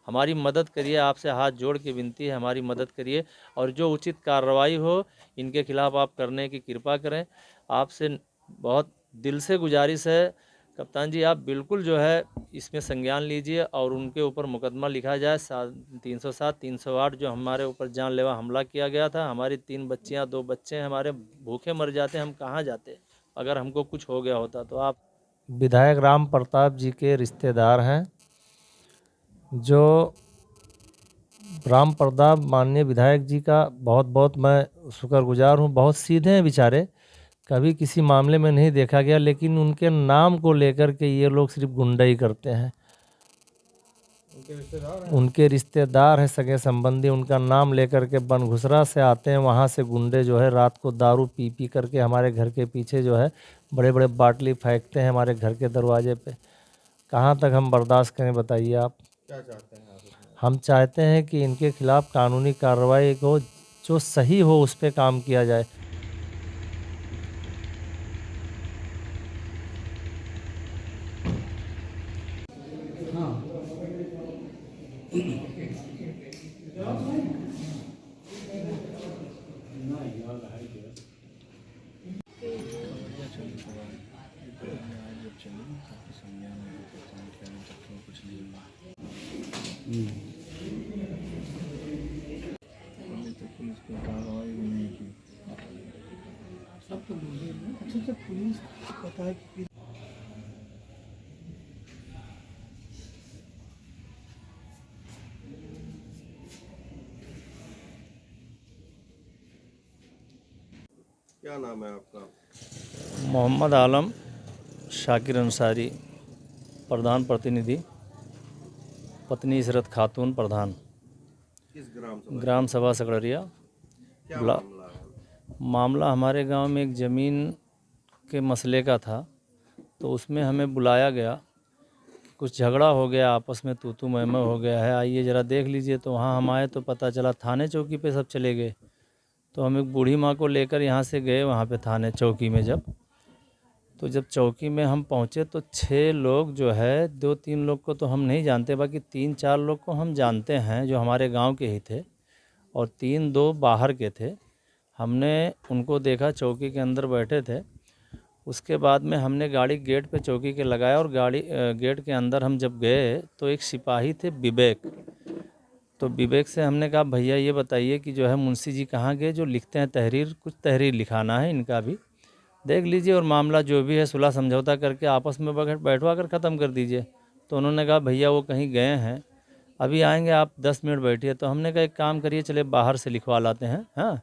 हमारी मदद करिए, आपसे हाथ जोड़ के विनती है, हमारी मदद करिए और जो उचित कार्रवाई हो इनके खिलाफ़ आप करने की कृपा करें। आपसे बहुत दिल से गुजारिश है कप्तान जी, आप बिल्कुल जो है इसमें संज्ञान लीजिए और उनके ऊपर मुकदमा लिखा जाए। 307 308 जो हमारे ऊपर जानलेवा हमला किया गया था। हमारी 3 बच्चियां 2 बच्चे हैं, हमारे भूखे मर जाते, हम कहाँ जाते अगर हमको कुछ हो गया होता तो। आप विधायक राम प्रताप जी के रिश्तेदार हैं, जो राम प्रताप माननीय विधायक जी का बहुत बहुत मैं शुक्रगुजार हूँ। बहुत सीधे हैं बेचारे, कभी किसी मामले में नहीं देखा गया, लेकिन उनके नाम को लेकर के ये लोग सिर्फ गुंडाई करते हैं। उनके रिश्तेदार हैं, सगे संबंधी, उनका नाम लेकर के बनघुसरा से आते हैं, वहाँ से गुंडे जो है रात को दारू पी पी करके हमारे घर के पीछे जो है बड़े बड़े बाटली फेंकते हैं हमारे घर के दरवाजे पे। कहाँ तक हम बर्दाश्त करें बताइए आप। क्या चाहते हैं आप इसमें? हम चाहते हैं कि इनके खिलाफ़ कानूनी कार्रवाई को जो सही हो उस पर काम किया जाए। क्या नाम है आपका? मोहम्मद आलम शाकिर अंसारी, प्रधान प्रतिनिधि, पत्नी इशरत खातून प्रधान, किस ग्राम ग्राम सभा सकड़रिया। क्या ब्ला मामला है? मामला हमारे गांव में एक ज़मीन के मसले का था, तो उसमें हमें बुलाया गया। कुछ झगड़ा हो गया आपस में, तू मैं हो गया है, आइए ज़रा देख लीजिए। तो वहाँ हम आए तो पता चला थाने चौकी पे सब चले गए। तो हम एक बूढ़ी माँ को लेकर यहाँ से गए वहाँ पे थाने चौकी में। जब चौकी में हम पहुँचे तो 6 लोग जो है, 2-3 लोग को तो हम नहीं जानते, बाकी 3-4 लोग को हम जानते हैं जो हमारे गांव के ही थे और 3-2 बाहर के थे। हमने उनको देखा चौकी के अंदर बैठे थे। उसके बाद में हमने गाड़ी गेट पे चौकी के लगाया और गाड़ी गेट के अंदर हम जब गए तो एक सिपाही थे विवेक। तो विवेक से हमने कहा भैया ये बताइए कि जो है मुंशी जी कहाँ गए, जो लिखते हैं तहरीर, कुछ तहरीर लिखाना है इनका भी, देख लीजिए और मामला जो भी है सुलह समझौता करके आपस में बैठवा कर ख़त्म कर दीजिए। तो उन्होंने कहा भैया वो कहीं गए हैं, अभी आएंगे, आप 10 मिनट बैठिए। तो हमने कहा एक काम करिए, चले बाहर से लिखवा लाते हैं। हाँ,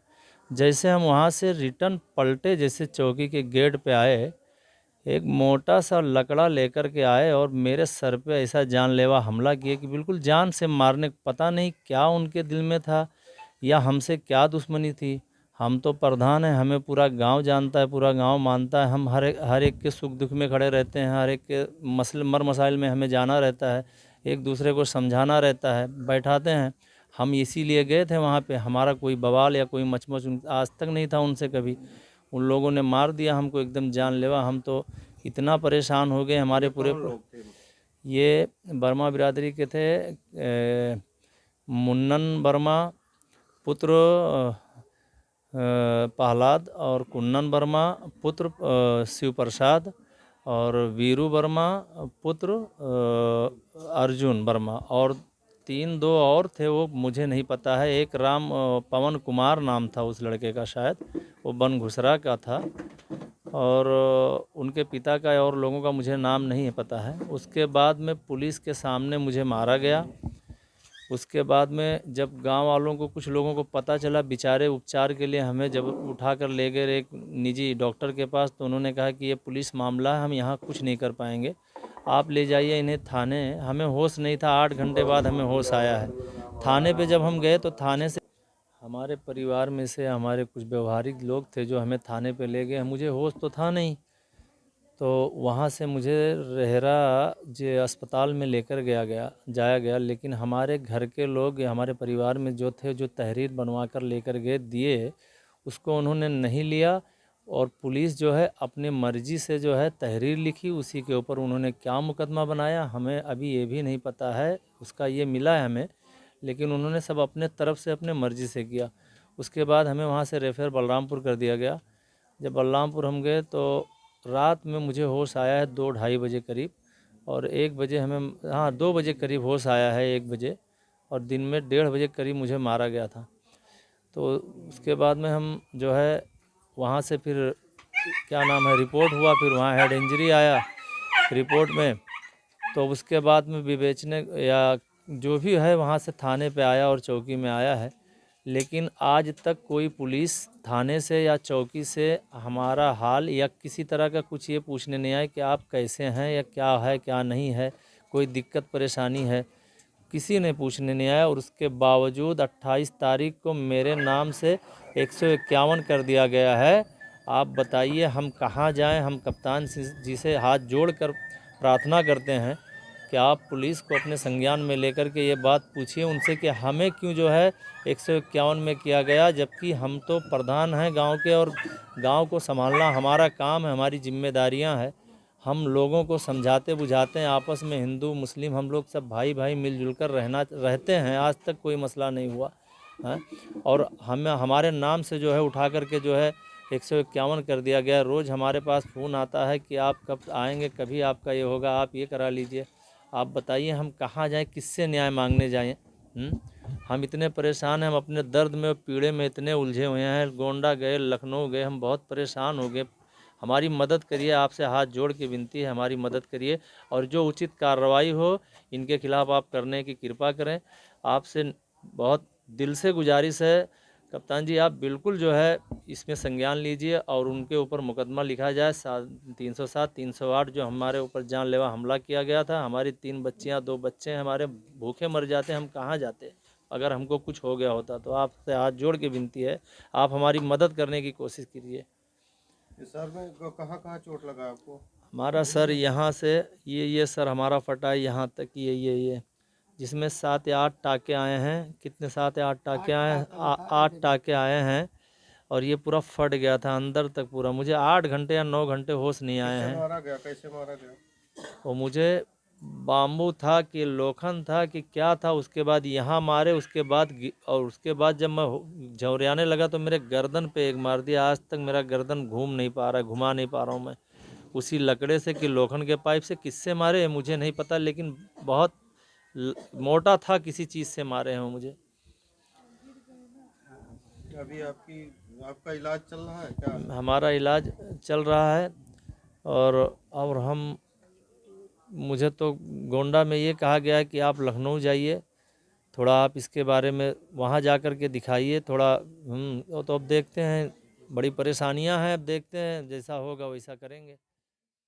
जैसे हम वहाँ से रिटर्न पलटे, जैसे चौकी के गेट पे आए, एक मोटा सा लकड़ा लेकर के आए और मेरे सर पे ऐसा जानलेवा हमला किए कि बिल्कुल जान से मारने। पता नहीं क्या उनके दिल में था या हमसे क्या दुश्मनी थी। हम तो प्रधान हैं, हमें पूरा गांव जानता है, पूरा गांव मानता है, हम हर एक के सुख दुख में खड़े रहते हैं, हर एक के मसले मसाइल में हमें जाना रहता है, एक दूसरे को समझाना रहता है, बैठाते हैं। हम इसीलिए गए थे वहाँ पे, हमारा कोई बवाल या कोई मचमच आज तक नहीं था उनसे कभी। उन लोगों ने मार दिया हमको एकदम जानलेवा। हम तो इतना परेशान हो गए, हमारे पूरे कौन लोग थे? ये वर्मा बिरादरी के थे। मुन्नन वर्मा पुत्र प्रहलाद और कुन्नन वर्मा पुत्र शिव प्रसाद और वीरू वर्मा पुत्र अर्जुन वर्मा, और 3-2 और थे, वो मुझे नहीं पता है। एक राम पवन कुमार नाम था उस लड़के का, शायद वो बनघुसरा का था, और उनके पिता का और लोगों का मुझे नाम नहीं पता है। उसके बाद में पुलिस के सामने मुझे मारा गया। उसके बाद में जब गांव वालों को, कुछ लोगों को पता चला, बेचारे उपचार के लिए हमें जब उठा कर ले गए एक निजी डॉक्टर के पास, तो उन्होंने कहा कि ये पुलिस मामला है, हम यहाँ कुछ नहीं कर पाएंगे, आप ले जाइए इन्हें थाने। हमें होश नहीं था, 8 घंटे बाद हमें होश आया है। थाने पे जब हम गए तो थाने से हमारे परिवार में से हमारे कुछ व्यवहारिक लोग थे जो हमें थाने पे ले गए। मुझे होश तो था नहीं, तो वहाँ से मुझे रेहरा जे अस्पताल में लेकर जाया गया। लेकिन हमारे घर के लोग या हमारे परिवार में जो थे, जो तहरीर बनवा कर लेकर गए दिए, उसको उन्होंने नहीं लिया। और पुलिस जो है अपनी मर्ज़ी से जो है तहरीर लिखी, उसी के ऊपर उन्होंने क्या मुकदमा बनाया हमें अभी ये भी नहीं पता है। उसका ये मिला है हमें, लेकिन उन्होंने सब अपने तरफ से अपने मर्ज़ी से किया। उसके बाद हमें वहाँ से रेफ़र बलरामपुर कर दिया गया। जब बलरामपुर हम गए तो रात में मुझे होश आया है 2-2:30 बजे करीब, और 1 बजे हमें, हाँ 2 बजे करीब होश आया है 1 बजे, और दिन में 1:30 बजे करीब मुझे मारा गया था। तो उसके बाद में हम जो है वहाँ से फिर क्या नाम है रिपोर्ट हुआ, फिर वहाँ हेड इंजरी आया रिपोर्ट में। तो उसके बाद में विवेचने या जो भी है वहाँ से थाने पे आया और चौकी में आया है, लेकिन आज तक कोई पुलिस थाने से या चौकी से हमारा हाल या किसी तरह का कुछ ये पूछने नहीं आए कि आप कैसे हैं या क्या है क्या नहीं है, कोई दिक्कत परेशानी है, किसी ने पूछने नहीं आया। और उसके बावजूद 28 तारीख को मेरे नाम से 151 कर दिया गया है। आप बताइए हम कहाँ जाएं? हम कप्तान जी से हाथ जोड़कर प्रार्थना करते हैं कि आप पुलिस को अपने संज्ञान में लेकर के ये बात पूछिए उनसे कि हमें क्यों जो है 151 में किया गया, जबकि हम तो प्रधान हैं गांव के, और गांव को संभालना हमारा काम है, हमारी जिम्मेदारियां हैं। हम लोगों को समझाते बुझाते हैं, आपस में हिंदू मुस्लिम हम लोग सब भाई भाई मिलजुल कर रहते हैं, आज तक कोई मसला नहीं हुआ है। और हमें हमारे नाम से जो है उठा करके जो है 151 कर दिया गया। रोज़ हमारे पास फ़ोन आता है कि आप कब आएंगे, कभी आपका ये होगा, आप ये करा लीजिए। आप बताइए हम कहाँ जाएं, किससे न्याय मांगने जाएं? हम इतने परेशान हैं, हम अपने दर्द में पीड़े में इतने उलझे हुए हैं। गोंडा गए, लखनऊ गए, हम बहुत परेशान हो गए। हमारी मदद करिए, आपसे हाथ जोड़ के विनती है, हमारी मदद करिए, और जो उचित कार्रवाई हो इनके खिलाफ़ आप करने की कृपा करें। आपसे बहुत दिल से गुजारिश है कप्तान जी, आप बिल्कुल जो है इसमें संज्ञान लीजिए और उनके ऊपर मुकदमा लिखा जाए। 307, 308 जो हमारे ऊपर जानलेवा हमला किया गया था। हमारी 3 बच्चियां 2 बच्चे हैं, हमारे भूखे मर जाते, हम कहाँ जाते अगर हमको कुछ हो गया होता। तो आपसे हाथ जोड़ के विनती है, आप हमारी मदद करने की कोशिश कीजिए। सर में कहाँ कहाँ चोट लगा आपको? हमारा सर यहाँ से ये सर हमारा फटा है यहाँ तक, ये जिसमें 7 या 8 टाके आए हैं। कितने 7 या 8 टाके आए हैं? 8 टाके आए हैं, और ये पूरा फट गया था अंदर तक पूरा। मुझे 8 घंटे या 9 घंटे होश नहीं आए हैं। मारा गया? कैसे मारा गया? और मुझे बाम्बू था कि लोखंड था कि क्या था, उसके बाद यहाँ मारे, उसके बाद और उसके बाद जब मैं झौरियाने लगा तो मेरे गर्दन पे एक मार दिया। आज तक मेरा गर्दन घूम नहीं पा रहा है, घुमा नहीं पा रहा हूँ मैं उसी लकड़े से कि लोखंड के पाइप से। किससे मारे मुझे नहीं पता, लेकिन बहुत मोटा था, किसी चीज़ से मारे हैं मुझे। अभी आपका इलाज चल रहा है क्या? हमारा इलाज चल रहा है, और मुझे तो गोंडा में ये कहा गया है कि आप लखनऊ जाइए, थोड़ा आप इसके बारे में वहाँ जा कर के दिखाइए थोड़ा। तो अब देखते हैं, बड़ी परेशानियां हैं, अब देखते हैं जैसा होगा वैसा करेंगे।